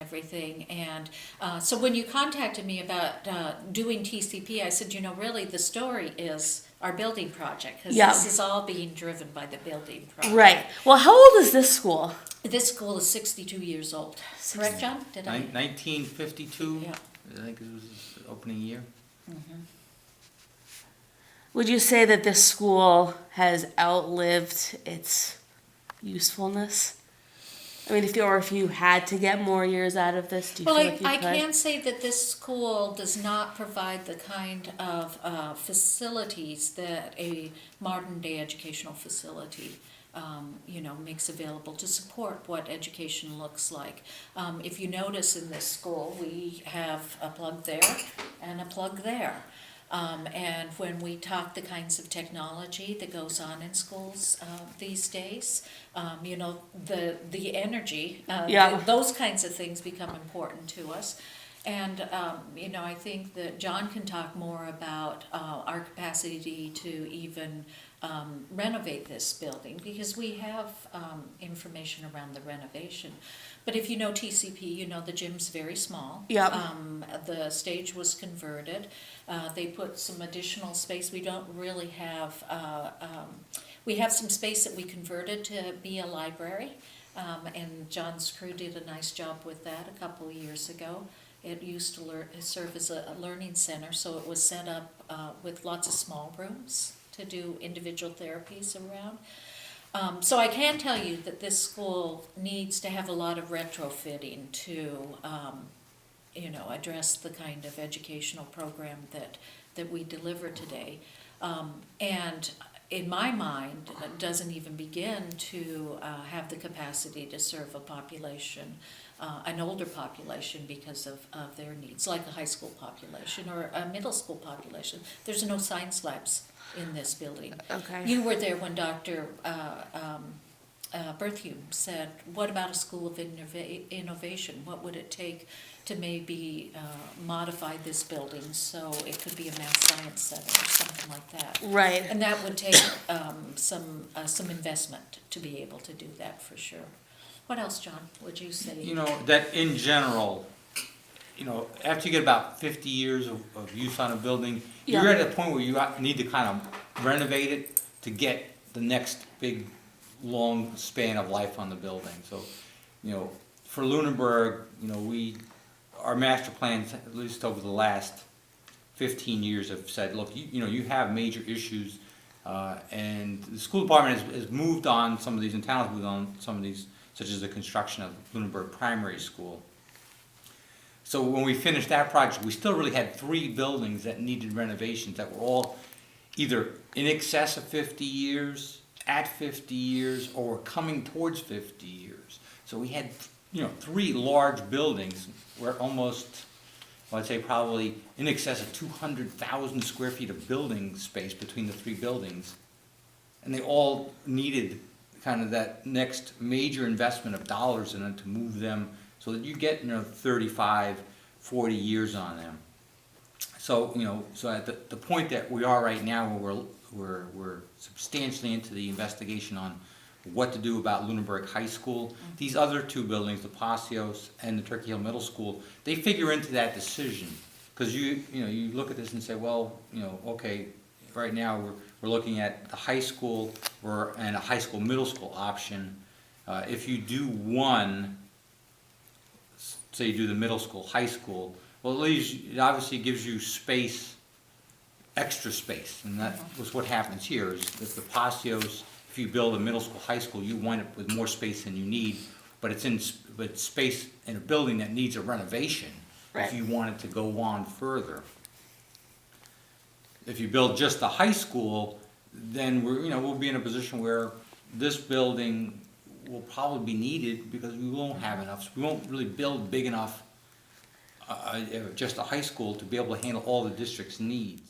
everything. And so when you contacted me about doing TCP, I said, really the story is our building project, because Yeah. this is all being driven by the building project. Right. Well, how old is this school? This school is 62 years old. Correct, John? Did I? 1952, Yeah. I think it was his opening year. Would you say that this school has outlived its usefulness? I mean, if you had to get more years out of this, do you Well, feel like you I could? can say that this school does not provide the kind of facilities that a modern-day educational facility, makes available to support what education looks like. If you notice in this school, we have a plug there and a plug there. And when we talk the kinds of technology that goes on in schools these days, the energy, Yeah. those kinds of things become important to us. And, I think that John can talk more about our capacity to even renovate this building, because we have information around the renovation. But if you know TCP, the gym's very small. Yep. The stage was converted. They put some additional space. We don't really have, we have some space that we converted to be a library. And John's crew did a nice job with that a couple of years ago. It used to serve as a learning center, so it was set up with lots of small rooms to do individual therapies around. So I can tell you that this school needs to have a lot of retrofitting to, address the kind of educational program that we deliver today. And in my mind, it doesn't even begin to have the capacity to serve a population, an older population, because of their needs, like a high school population or a middle school population. There's no science labs in this building. Okay. You were there when Dr. Berthume said, what about a school of innovation? What would it take to maybe modify this building so it could be a math science center or something like that? Right. And that would take some investment to be able to do that, for sure. What else, John, would you say? That in general, after you get about 50 years of use on a building, Yeah. you're at a point where you need to kind of renovate it to get the next big, long span of life on the building. So, for Lunenburg, our master plans, at least over the last 15 years, have said, look, you have major issues, and the school department has moved on some of these, and town has moved on some of these, such as the construction of Lunenburg Primary School. So when we finished that project, we still really had 3 buildings that needed renovations that were all either in excess of 50 years, at 50 years, or were coming towards 50 years. So we had, 3 large buildings where almost, I'd say probably in excess of 200,000 square feet of building space between the 3 buildings. And they all needed kind of that next major investment of dollars in it to move them so that you get, 35, 40 years on them. So, so at the point that we are right now, where we're substantially into the investigation on what to do about Lunenburg High School, these other 2 buildings, the Passios and the Turkey Hill Middle School, they figure into that decision. Because you look at this and say, well, okay, right now we're looking at the high school and a high school middle school option. If you do one, say you do the middle school, high school, well, at least it obviously gives you space, extra space, and that was what happens here. Is that the Passios, if you build a middle school, high school, you wind up with more space than you need, but it's space in a building that needs a renovation. Right. If you want it to go on further. If you build just the high school, then we'll be in a position where this building will probably be needed because we won't have enough. We won't really build big enough, just a high school to be able to handle all the district's needs.